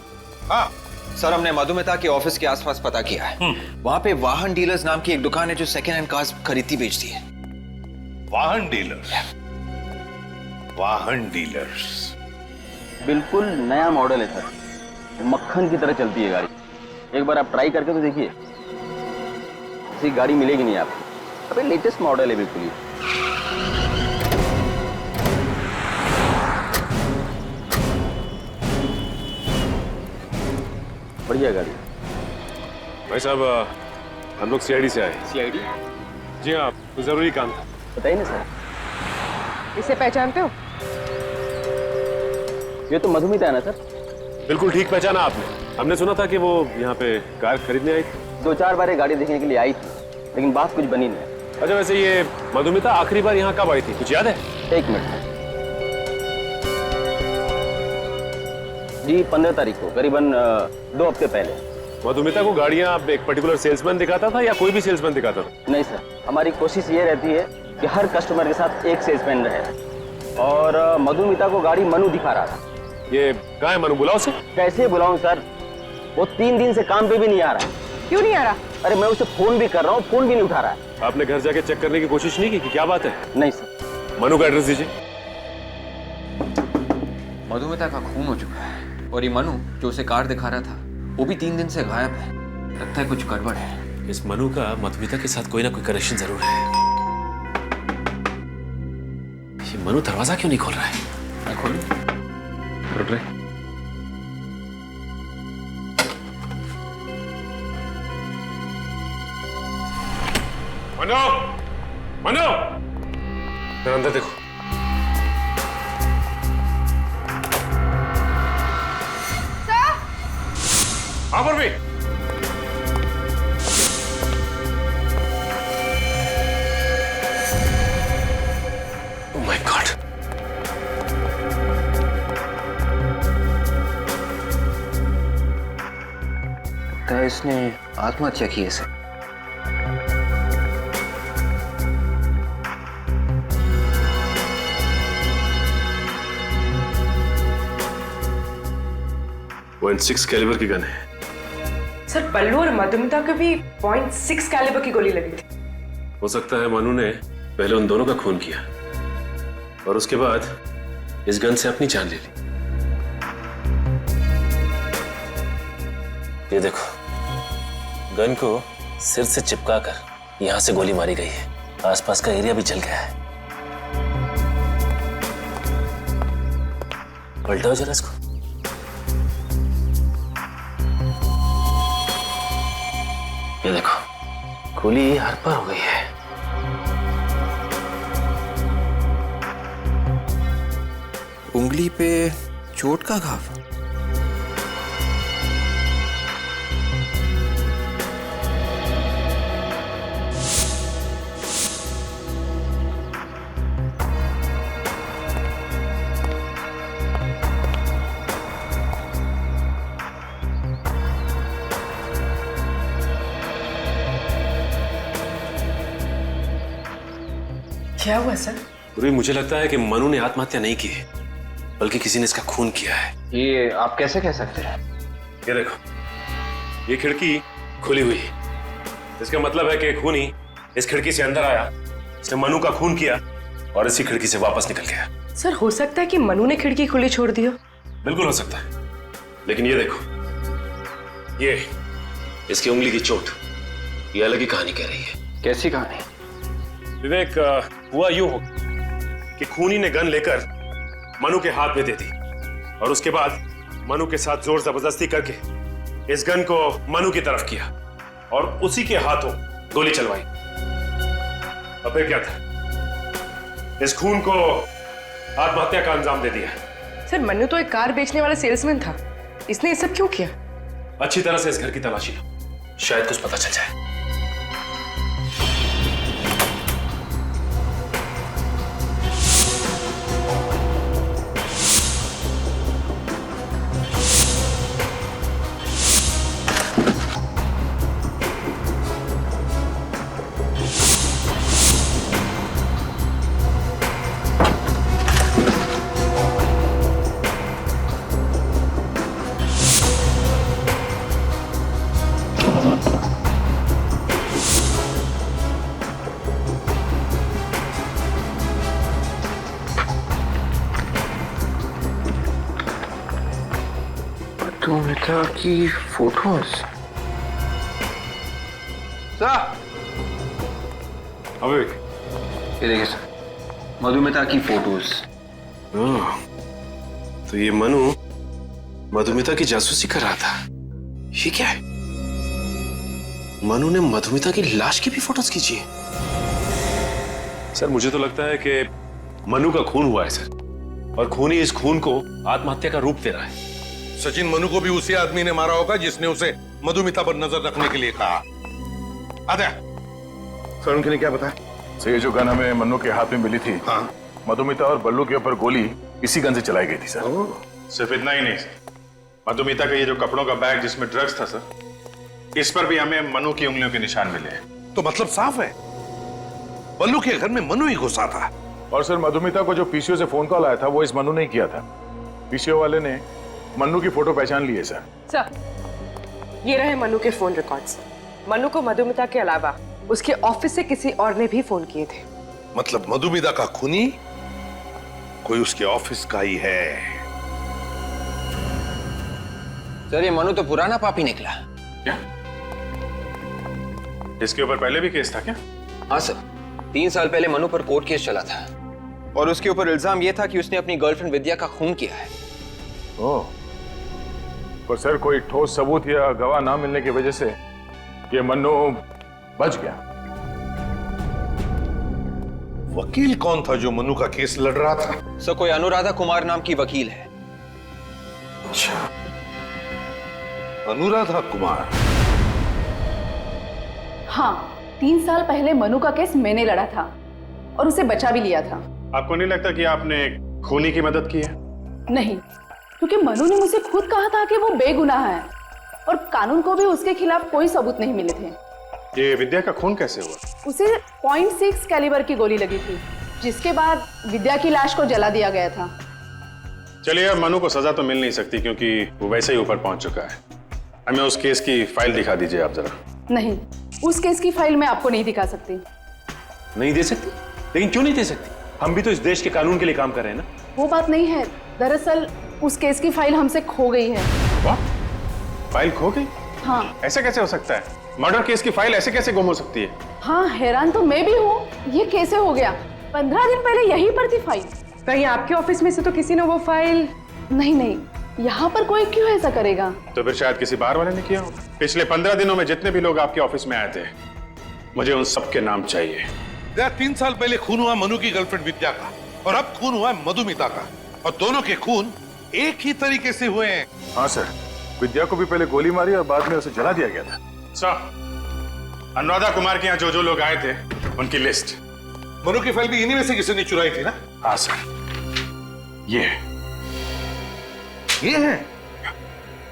[SPEAKER 2] हाँ
[SPEAKER 7] सर, हमने मधुमिता के ऑफिस के आसपास पता किया है। वहां पे वाहन डीलर्स नाम की एक दुकान है जो सेकंड हैंड कार्स खरीदती बेचती है।
[SPEAKER 2] वाहन डीलर्स
[SPEAKER 6] बिल्कुल नया मॉडल है सर, मक्खन की तरह चलती है गाड़ी। एक बार आप ट्राई करके तो देखिए, ऐसी गाड़ी मिलेगी नहीं आपको। अबे लेटेस्ट मॉडल है बिल्कुल ही। बढ़िया गाड़ी।
[SPEAKER 12] भाई साहब, हम लोग सीआईडी से आए।
[SPEAKER 6] सीआईडी?
[SPEAKER 12] जी हाँ, तो जरूरी काम था।
[SPEAKER 6] बताइए ना सर।
[SPEAKER 8] इसे पहचानते हो?
[SPEAKER 6] ये तो मधुमिता है ना सर?
[SPEAKER 12] बिल्कुल ठीक पहचाना आपने। हमने सुना था कि वो यहाँ पे कार खरीदने आई थी।
[SPEAKER 6] 2-4 बार गाड़ी देखने के लिए आई थी, लेकिन बात कुछ बनी नहीं।
[SPEAKER 12] अच्छा, वैसे ये मधुमिता आखिरी बार यहाँ कब आई थी, कुछ याद है?
[SPEAKER 6] 1 मिनट जी, 15 तारीख को, करीबन 2 हफ्ते पहले।
[SPEAKER 12] मधुमिता को गाड़ियाँ एक पर्टिकुलर सेल्समैन दिखाता था या कोई भी सेल्समैन दिखाता था?
[SPEAKER 6] नहीं सर, हमारी कोशिश ये रहती है कि हर कस्टमर के साथ एक सेल्समैन रहे। और मधुमिता को गाड़ी मनु दिखा रहा था।
[SPEAKER 12] ये कहाँ है मनु, बुलाओ उसे।
[SPEAKER 6] कैसे बुलाऊं सर, वो 3 दिन से काम पे भी नहीं आ रहा है।
[SPEAKER 8] क्यों नहीं आ रहा?
[SPEAKER 6] अरे मैं उसे फोन भी कर रहा हूँ, फोन भी नहीं उठा रहा है।
[SPEAKER 12] आपने घर जाके चेक करने की कोशिश नहीं की कि क्या बात है?
[SPEAKER 6] नहीं सर।
[SPEAKER 12] मनु का एड्रेस दीजिए।
[SPEAKER 7] मधुमिता का खून हो चुका है और ये मनु जो उसे कार दिखा रहा था वो भी 3 दिन से गायब है। लगता है कुछ गड़बड़ है।
[SPEAKER 12] इस मनु का मधुमिता के साथ कोई ना कोई कनेक्शन जरूर है। ये मनु दरवाजा क्यों नहीं खोल रहा है?
[SPEAKER 7] मैं खोलूं?
[SPEAKER 12] रुक रहे। मनु, मनु, मेरे अंदर देखो। हाँ पर भी। Oh my God.
[SPEAKER 7] लगता है इसने आत्महत्या की है सर।
[SPEAKER 12] .6 कैलिबर की गन है।
[SPEAKER 8] सर, बल्लू और मधुमिता को भी .6 कैलिबर की गोली लगी थी।
[SPEAKER 12] हो सकता है मनु ने पहले उन दोनों का खून किया और उसके बाद इस गन से अपनी जान ले ली। ये देखो, गन को सिर से चिपकाकर यहां से गोली मारी गई है। आसपास का एरिया भी जल गया है। पलटाओ जरा इसको। ये देखो, गोली हर पर हो गई है।
[SPEAKER 7] उंगली पे चोट का घाव।
[SPEAKER 8] क्या हुआ सर?
[SPEAKER 12] पूरी मुझे लगता है कि मनु ने आत्महत्या नहीं की है, बल्कि किसी ने इसका खून किया है।
[SPEAKER 6] ये आप कैसे कह सकते हैं?
[SPEAKER 12] ये देखो, ये खिड़की खुली हुई है, इसका मतलब है कि खूनी इस खिड़की से अंदर आया, इसने मनु का खून किया और इसी खिड़की से वापस निकल गया।
[SPEAKER 8] सर हो सकता है कि मनु ने खिड़की खुली छोड़ दी हो।
[SPEAKER 12] बिल्कुल हो सकता है, लेकिन ये देखो, ये इसकी उंगली की चोट, ये अलग ही कहानी कह रही है।
[SPEAKER 6] कैसी कहानी?
[SPEAKER 12] विवेक, हुआ यूं हो कि खूनी ने गन लेकर मनु के हाथ में दे दी और उसके बाद मनु के साथ जोर जबरदस्ती करके इस गन को मनु की तरफ किया और उसी के हाथों गोली चलवाई। अब फिर क्या था, इस खून को आत्महत्या का अंजाम दे दिया।
[SPEAKER 8] सर मनु तो एक कार बेचने वाला सेल्समैन था, इसने ये सब क्यों किया?
[SPEAKER 12] अच्छी तरह से इस घर की तलाशी लो, शायद कुछ पता चल जाए।
[SPEAKER 6] मधुमिता की फोटोज। ये देखिए सर, मधुमिता की फोटोज।
[SPEAKER 12] तो ये मनु मधुमिता की जासूसी कर रहा था। ये क्या है? मनु ने मधुमिता की लाश की भी फोटोज खींची है। सर मुझे तो लगता है कि मनु का खून हुआ है सर, और खूनी इस खून को आत्महत्या का रूप दे रहा है।
[SPEAKER 2] सचिन, मनु को भी उसी आदमी ने मारा होगा जिसने उसे मधुमिता पर नजर रखने के लिए कहा। आजा सर, उनके ने क्या बताया?
[SPEAKER 9] सर, ये जो गन हमें मन्नू के हाथ में मिली थी,
[SPEAKER 2] हाँ,
[SPEAKER 9] मधुमिता और बल्लू के ऊपर गोली इसी गन से चलाई गई थी सर।
[SPEAKER 11] सिर्फ इतना ही नहीं सर, मधुमिता का ये जो कपड़ों का बैग जिसमें ड्रग्स था सर, इस पर भी हमें मनु की उंगलियों के निशान मिले हैं।
[SPEAKER 2] तो मतलब साफ है, बल्लू के घर में मनु ही घुसा था।
[SPEAKER 9] और सर, मधुमिता को जो पीसीओ से फोन कॉल आया था वो इस मनु ने किया था। पीसीओ वाले ने मन्नू की फोटो पहचान ली है सर।
[SPEAKER 8] सर ये रहे मनु के फोन रिकॉर्ड्स। मनु को मधुमिता के अलावा उसके ऑफिस से किसी और ने भी फोन किए थे।
[SPEAKER 2] मतलब मधुमिता का खूनी कोई उसके ऑफिस का ही है।
[SPEAKER 7] सर ये मनु तो पुराना पापी निकला।
[SPEAKER 11] क्या इसके ऊपर पहले भी केस था क्या?
[SPEAKER 7] हाँ सर, 3 साल पहले मनु पर कोर्ट केस चला था और उसके ऊपर इल्जाम यह था कि उसने अपनी गर्लफ्रेंड विद्या का खून किया है।
[SPEAKER 9] ओह, पर सर कोई ठोस सबूत या गवाह ना मिलने की वजह से ये मन्नू बच गया।
[SPEAKER 2] वकील कौन था जो मनु का केस लड़ रहा था?
[SPEAKER 7] सर कोई अनुराधा कुमार नाम की वकील है।
[SPEAKER 2] अच्छा, अनुराधा कुमार।
[SPEAKER 10] हाँ, 3 साल पहले मनु का केस मैंने लड़ा था और उसे बचा भी लिया था।
[SPEAKER 11] आपको नहीं लगता कि आपने खूनी की मदद की है?
[SPEAKER 10] नहीं, क्योंकि मनु ने मुझे खुद कहा था कि वो बेगुनाह है और कानून को भी उसके खिलाफ कोई सबूत नहीं मिले थे।
[SPEAKER 11] ये विद्या का खून कैसे हुआ?
[SPEAKER 10] उसे .6 कैलिबर की गोली लगी थी, जिसके बाद विद्या की लाश को जला दिया गया था।
[SPEAKER 11] चलिए, अब मनु को सजा तो मिल नहीं सकती क्योंकि वो वैसे ही ऊपर पहुंच चुका है। हमें उस केस की फाइल दिखा दीजिए आप जरा।
[SPEAKER 10] नहीं, उस केस की फाइल मैं आपको नहीं दिखा सकती।
[SPEAKER 12] नहीं दे सकती? लेकिन क्यों नहीं दे सकती? हम भी तो इस देश के कानून के लिए काम कर रहे हैं ना।
[SPEAKER 10] वो बात नहीं है, दरअसल उस केस की फाइल हमसे खो गई है।
[SPEAKER 11] फाइल खो गई?
[SPEAKER 10] हाँ।
[SPEAKER 11] ऐसा कैसे हो सकता है? मर्डर केस की फाइल ऐसे कैसे गुम हो सकती है?
[SPEAKER 10] हाँ, हैरान तो मैं भी हूँ, ये कैसे हो गया? 15 दिन पहले यहीं पर थी फाइल।
[SPEAKER 8] कहीं आपके ऑफिस में से तो किसी ने वो फाइल?
[SPEAKER 10] नहीं, यहाँ पर कोई क्यों ऐसा करेगा?
[SPEAKER 11] तो फिर शायद किसी बाहर वाले ने किया हो। पिछले 15 दिनों में जितने भी लोग आपके ऑफिस में आए थे, मुझे उन सबके नाम चाहिए।
[SPEAKER 2] 3 साल पहले खून हुआ मनु की गर्लफ्रेंड विद्या का, और अब खून हुआ मधुमिता का, और दोनों के खून एक ही तरीके से हुए हैं।
[SPEAKER 9] हाँ सर, विद्या को भी पहले गोली मारी और बाद में उसे जला दिया गया था।
[SPEAKER 11] सर, अनुराधा कुमार के यहाँ जो लोग आए थे उनकी लिस्ट।
[SPEAKER 2] मनु की फाइल भी इन्हीं में से किसी ने चुराई थी ना?
[SPEAKER 11] हाँ सर, ये है।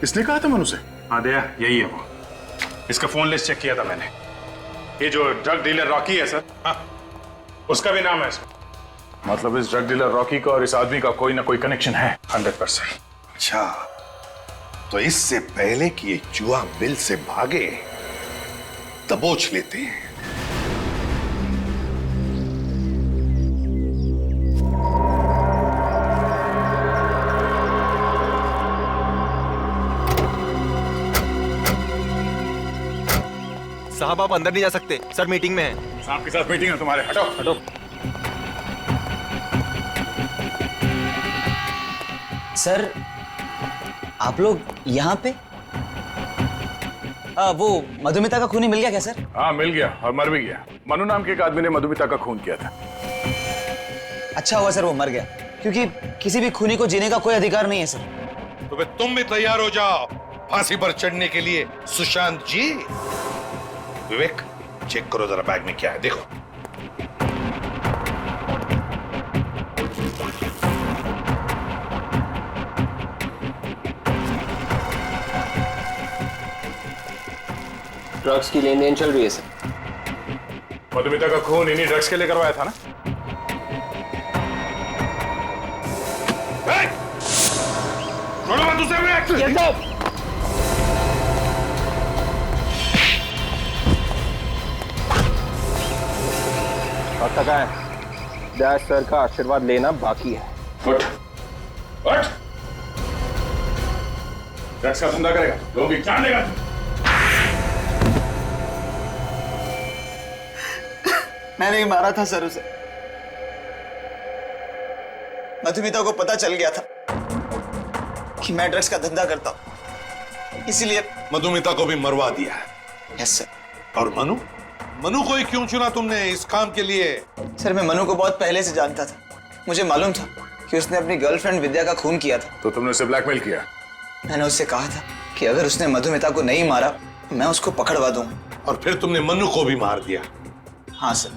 [SPEAKER 11] इसने कहा था मनु से? हाँ दया, यही है वो। इसका फोन लिस्ट चेक किया था मैंने। ये जो ड्रग डीलर रॉकी है सर, हाँ, उसका भी नाम है सर। मतलब इस ड्रग डीलर रॉकी का और इस आदमी का कोई ना कोई कनेक्शन है 100%।
[SPEAKER 2] अच्छा, तो इससे पहले कि ये जुआ बिल से भागे दबोच लेते हैं।
[SPEAKER 15] साहब आप अंदर नहीं जा सकते, सर मीटिंग में है।
[SPEAKER 11] साहब के साथ मीटिंग है तुम्हारे, हटो हटो।
[SPEAKER 16] सर आप लोग यहाँ पे? वो मधुमिता का खूनी मिल गया क्या सर?
[SPEAKER 11] हाँ मिल गया और मर भी गया। मनु नाम के एक आदमी ने मधुमिता का खून किया था।
[SPEAKER 16] अच्छा हुआ सर वो मर गया, क्योंकि किसी भी खूनी को जीने का कोई अधिकार नहीं है सर।
[SPEAKER 2] तो फिर तुम भी तैयार हो जाओ फांसी पर चढ़ने के लिए सुशांत जी। विवेक चेक करो जरा बैग में क्या है, देखो।
[SPEAKER 6] ड्रग्स की लेन देन चल रही है सर।
[SPEAKER 11] मधुमिता का खून इन्हीं ड्रग्स के लिए करवाया था ना? छोड़ो मत उसे।
[SPEAKER 6] और तक है दैश सर का आशीर्वाद लेना बाकी है।
[SPEAKER 11] उठ उठ, ड्रग्स का धंधा करेगा, लोगों की जान लेगा।
[SPEAKER 16] मैंने ही मारा था सर उसे। मधुमिता को पता चल गया था कि मैं ड्रग्स का धंधा करता हूं, इसीलिए
[SPEAKER 2] मधुमिता को भी मरवा दिया।
[SPEAKER 16] Yes sir.
[SPEAKER 2] और मनु मनु को ही क्यों चुना तुमने इस काम के लिए?
[SPEAKER 16] सर मैं मनु को बहुत पहले से जानता था। मुझे मालूम था कि उसने अपनी गर्लफ्रेंड विद्या का खून किया था।
[SPEAKER 11] तो तुमने उसे ब्लैकमेल किया?
[SPEAKER 16] मैंने उससे कहा था कि अगर उसने मधुमिता को नहीं मारा मैं उसको पकड़वा दूंगा।
[SPEAKER 2] और फिर तुमने मनु को भी मार दिया?
[SPEAKER 16] हाँ सर,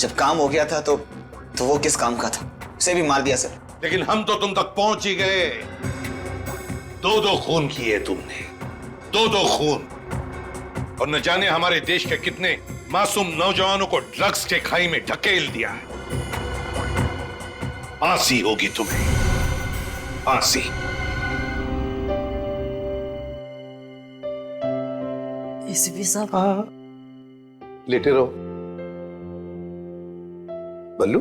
[SPEAKER 16] जब काम हो गया था तो वो किस काम का था, उसे भी मार दिया सर।
[SPEAKER 2] लेकिन हम तो तुम तक पहुंच ही गए। दो खून किए तुमने, दो खून। और न जाने हमारे देश के कितने मासूम नौजवानों को ड्रग्स के खाई में ढकेल दिया है। फांसी होगी तुम्हें, फांसी।
[SPEAKER 17] एसीपी साहब।
[SPEAKER 2] हाँ लेटे रहो। बल्लू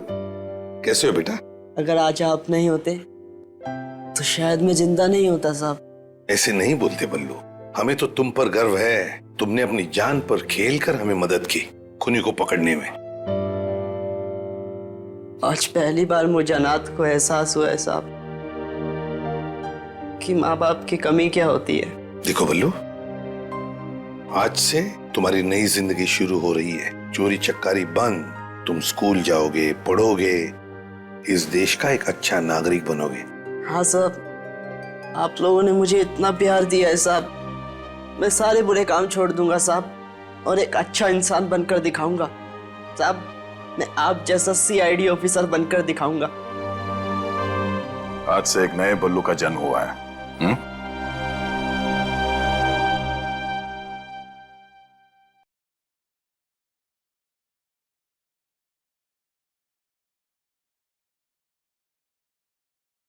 [SPEAKER 2] कैसे हो बेटा?
[SPEAKER 17] अगर आज आप नहीं होते तो शायद मैं जिंदा नहीं होता साहब।
[SPEAKER 2] ऐसे नहीं बोलते बल्लू, हमें तो तुम पर गर्व है। तुमने अपनी जान पर खेलकर हमें मदद की खूनी को पकड़ने में।
[SPEAKER 17] आज पहली बार मुझे अनाथ को एहसास हुआ है साहब कि माँ बाप की कमी क्या होती है।
[SPEAKER 2] देखो बल्लू, आज से तुम्हारी नई जिंदगी शुरू हो रही है। चोरी चक्कारी बंद, तुम स्कूल जाओगे, पढ़ोगे, इस देश का एक अच्छा नागरिक बनोगे।
[SPEAKER 17] हाँ साहब, आप लोगों ने मुझे इतना प्यार दिया है साहब, मैं सारे बुरे काम छोड़ दूंगा साहब और एक अच्छा इंसान बनकर दिखाऊंगा साहब। मैं आप जैसा CID ऑफिसर बनकर दिखाऊंगा।
[SPEAKER 11] आज से एक नए बल्लू का जन्म हुआ है।